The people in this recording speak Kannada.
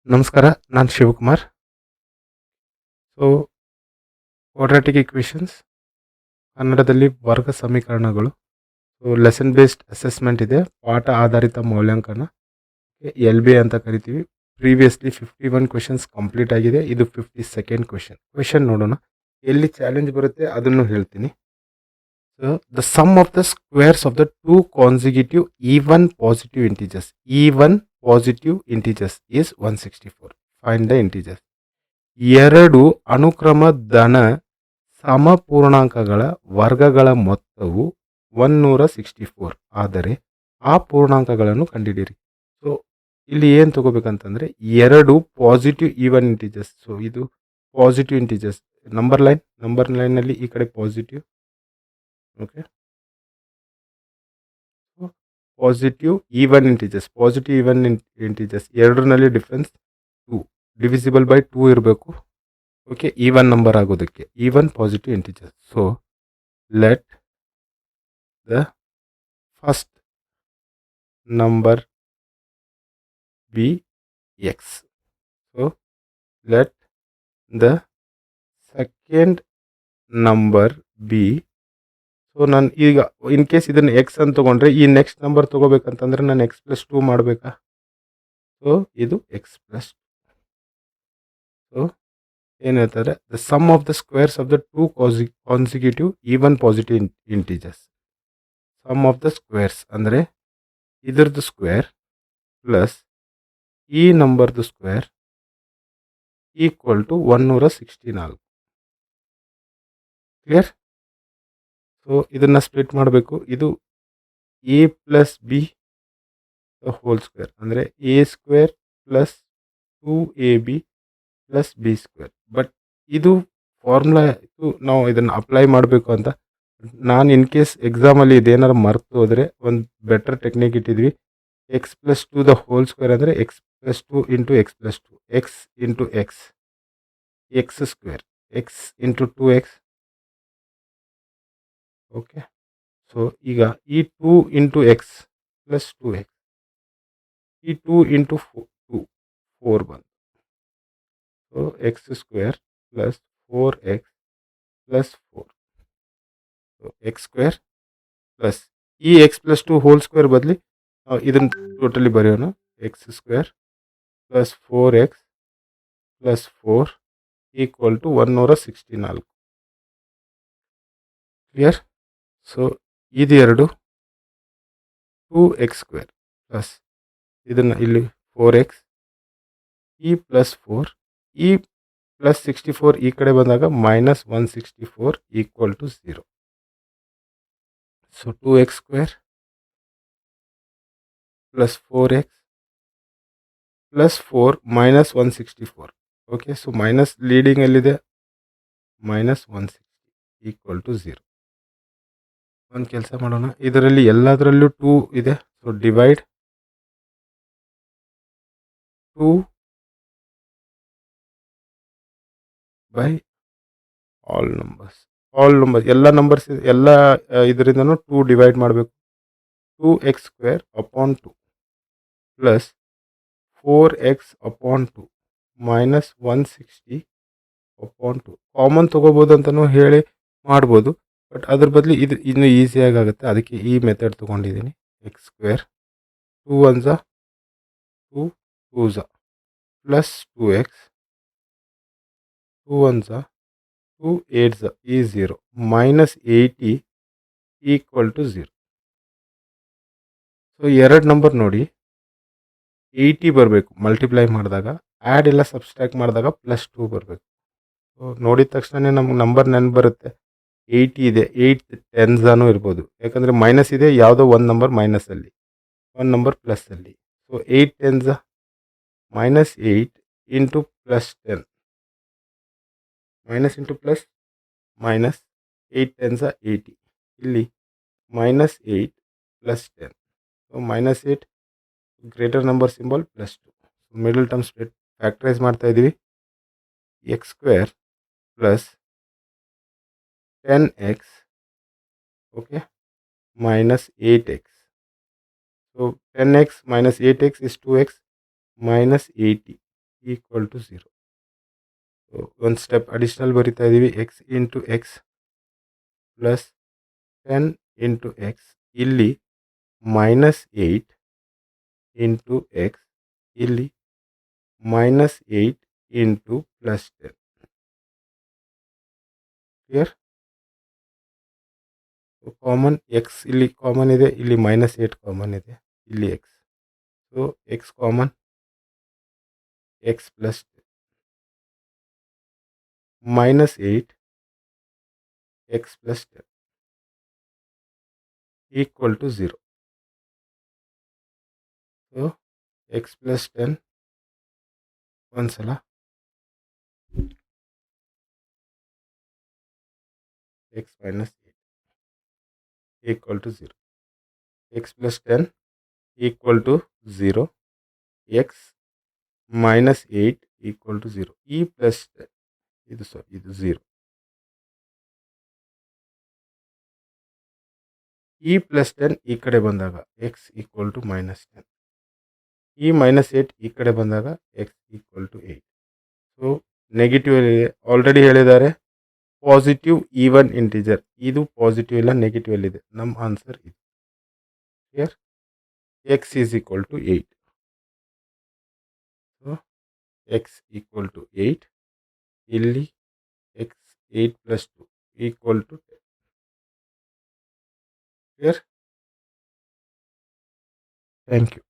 ನಮಸ್ಕಾರ, ನಾನು ಶಿವಕುಮಾರ್. ಸೊ, ಕ್ವಾಡ್ರಾಟಿಕ್ ಇಕ್ವೇಷನ್ಸ್ ಕನ್ನಡದಲ್ಲಿ ವರ್ಗ ಸಮೀಕರಣಗಳು. ಸೊ, ಲೆಸನ್ ಬೇಸ್ಡ್ ಅಸೆಸ್ಮೆಂಟ್ ಇದೆ, ಪಾಠ ಆಧಾರಿತ ಮೌಲ್ಯಾಂಕನ, LB ಅಂತ ಕರಿತೀವಿ. ಪ್ರೀವಿಯಸ್ಲಿ 51 ಕ್ವೆಶನ್ಸ್ ಕಂಪ್ಲೀಟ್ ಆಗಿದೆ. ಇದು 52nd ಕ್ವೆಶನ್ ನೋಡೋಣ. ಎಲ್ಲಿ ಚಾಲೆಂಜ್ ಬರುತ್ತೆ ಅದನ್ನು ಹೇಳ್ತೀನಿ. So, the sum of the squares of the two consecutive even positive integers is 164. Find the integers. ಎರಡು ಅನುಕ್ರಮ ಧನ ಸಮಪೂರ್ಣಾಂಕಗಳ ವರ್ಗಗಳ ಮೊತ್ತವು 164 ಆದರೆ ಆ ಪೂರ್ಣಾಂಕಗಳನ್ನು ಕಂಡುಹಿಡಿಯಿರಿ. ಸೊ ಇಲ್ಲಿ ಏನು ತಗೋಬೇಕಂತಂದ್ರೆ ಎರಡು ಪಾಸಿಟಿವ್ ಈವನ್ ಇಂಟೀಜರ್ಸ್. ಸೊ ಇದು ಪಾಸಿಟಿವ್ ಇಂಟೀಜರ್ಸ್, ನಂಬರ್ ಲೈನಲ್ಲಿ ಈ ಕಡೆ positive. Okay, positive even integers ಎರಡರಲ್ಲಿ ಡಿಫ್ರೆನ್ಸ್ 2, ಡಿವಿಸಿಬಲ್ ಬೈ 2 ಇರಬೇಕು. ಓಕೆ, ಈವನ್ ನಂಬರ್ ಆಗೋದಕ್ಕೆ even positive integers. So let the first number B X. So let the second number B. So ನಾನು ಈಗ ಇನ್ ಕೇಸ್ ಇದನ್ನು ಎಕ್ಸ್ ಅಂತ ತೊಗೊಂಡ್ರೆ ಈ ನೆಕ್ಸ್ಟ್ ನಂಬರ್ ತೊಗೋಬೇಕಂತಂದ್ರೆ ನಾನು x+2 ಮಾಡಬೇಕಾ? ಸೊ ಇದು x+2. ಸೊ ಏನು ಹೇಳ್ತಾರೆ, the sum of the squares of the two consecutive even positive integers. Sum of the squares ಅಂದರೆ ಇದರದ್ದು ಸ್ಕ್ವೇರ್ ಪ್ಲಸ್ ಈ ನಂಬರ್ದು square equal to 164. Clear? So ಇದನ್ನು ಸ್ಪ್ಲಿಟ್ ಮಾಡಬೇಕು. ಇದು a plus b whole square ಅಂದರೆ a² plus 2ab plus b². But ಇದು ಫಾರ್ಮುಲಾ ಇತ್ತು, ನಾವು ಇದನ್ನು ಅಪ್ಲೈ ಮಾಡಬೇಕು ಅಂತ. ನಾನು ಇನ್ ಕೇಸ್ ಎಕ್ಸಾಮಲ್ಲಿ ಇದೇನಾರು ಮರ್ತು ಹೋದರೆ ಒಂದು ಬೆಟರ್ ಟೆಕ್ನಿಕ್ ಇಟ್ಟಿದ್ವಿ. x+2 ದ ಹೋಲ್ ಸ್ಕ್ವೇರ್ ಅಂದರೆ x+2 into x+2, x into x, x², x into 2x. Okay, so ಈಗ ಈ 2 ಇಂಟು ಎಕ್ಸ್ ಪ್ಲಸ್ 2x, ಈ 2 ಇಂಟು 2 4 ಬಂತು. So x² plus 4x plus 4. So x² plus ಈ x+2 ಹೋಲ್ ಸ್ಕ್ವೇರ್ ಬದಲಿ ಇದನ್ನು ಟೋಟಲಿ ಬರೆಯೋಣ. x² plus 4x plus 4 equal to 164. Clear? So ಇದು ಎರಡು 2x² ಪ್ಲಸ್ ಇದನ್ನು ಇಲ್ಲಿ 4x, ಈ ಪ್ಲಸ್ 4, ಈ ಪ್ಲಸ್ 64 ಈ ಕಡೆ ಬಂದಾಗ minus 164 equal to 0. So 2x² plus 4x plus 4 minus 164. Okay, so minus leading ಎಲ್ಲಿದೆ, ಮೈನಸ್ 160 ಈಕ್ವಲ್ ಟು 0. ಒಂದು ಕೆಲಸ ಮಾಡೋಣ, ಇದರಲ್ಲಿ ಎಲ್ಲದರಲ್ಲೂ 2 ಇದೆ. So divide 2 by all numbers. ಎಲ್ಲ ನಂಬರ್ಸ್ ಎಲ್ಲ ಇದರಿಂದನೂ 2 ಡಿವೈಡ್ ಮಾಡಬೇಕು. 2x² upon 2 plus 4x upon 2 minus 160 upon 2. Common ತೊಗೋಬೋದು ಅಂತಲೂ ಹೇಳಿ ಮಾಡ್ಬೋದು, ಬಟ್ ಅದ್ರ ಬದಲು ಇದು ಇನ್ನೂ ಈಸಿಯಾಗಿ ಆಗುತ್ತೆ, ಅದಕ್ಕೆ ಈ ಮೆಥಡ್ ತೊಗೊಂಡಿದ್ದೀನಿ. x² 2 1 2 2 ಪ್ಲಸ್ 2x 2 1 2 8 ಈ 0 ಮೈನಸ್ 80 ಈಕ್ವಲ್ ಟು 0. ಸೊ ಎರಡು ನಂಬರ್ ನೋಡಿ 80 ಬರಬೇಕು ಮಲ್ಟಿಪ್ಲೈ ಮಾಡಿದಾಗ, ಆ್ಯಡ್ ಎಲ್ಲ ಸಬ್ಸ್ಟ್ರಾಕ್ಟ್ ಮಾಡಿದಾಗ ಪ್ಲಸ್ 2 ಬರಬೇಕು. ಸೊ ನೋಡಿದ ತಕ್ಷಣ ನಮ್ಗೆ ನಂಬರ್ ನೆನಪು ಬರುತ್ತೆ. 80 ಇದೆ, 8 10s ಇರ್ಬೋದು, ಯಾಕಂದರೆ ಮೈನಸ್ ಇದೆ, ಯಾವುದೋ ಒಂದು ನಂಬರ್ ಮೈನಸಲ್ಲಿ, ಒಂದು ನಂಬರ್ ಪ್ಲಸ್ಸಲ್ಲಿ. So 8 10s minus 8 into plus 10, minus into plus minus 8 10s 80, ಇಲ್ಲಿ minus 8 plus 10. So minus 8 greater number symbol plus 2. Middle term split factorise ಮಾಡ್ತಾ ಇದ್ದೀವಿ. x² plus 10x okay minus 8x. So 10x minus 8x is 2x minus 80. Equal to 0. ಒಂದು ಸ್ಟೆಪ್ ಅಡಿಷ್ನಲ್ ಬರಿತಾ ಇದ್ದೀವಿ. X into x plus 10 into x, ಇಲ್ಲಿ -8 ಇಂಟು ಎಕ್ಸ್, ಇಲ್ಲಿ -8 ಇಂಟು +10. ಕ್ಲಿಯರ್? ಕಾಮನ್ ಎಕ್ಸ್ ಇಲ್ಲಿ ಕಾಮನ್ ಇದೆ, ಇಲ್ಲಿ -8 ಕಾಮನ್ ಇದೆ, ಇಲ್ಲಿ x. So x common, x plus -8 x plus 10 equal to 0. So x plus 10 ಒಂದ್ಸಲ, x minus 8 equal to 0. X plus 10 equal to 0. X minus 8 equal to 0. ಈ ಪ್ಲಸ್ ಇದು 0. ಈ ಪ್ಲಸ್ 10 ಈ ಕಡೆ ಬಂದಾಗ ಎಕ್ಸ್ ಈಕ್ವಲ್ ಟು -10. ಈ -8 ಈ ಕಡೆ ಬಂದಾಗ x equal to 8. So negative already ಹೇಳಿದ್ದಾರೆ. ಪಾಸಿಟಿವ್ ಈವನ್ ಇಂಟಿಜರ್, ಇದು ಪಾಸಿಟಿವ್ ಇಲ್ಲ ನೆಗೆಟಿವ್ ಅಲ್ಲಿದೆ. ನಮ್ಮ ಆನ್ಸರ್ ಇದು. Clear? X is equal to 8. So x equal to 8, ಇಲ್ಲಿ x 8 plus 2 equal to 10. Clear? Thank you.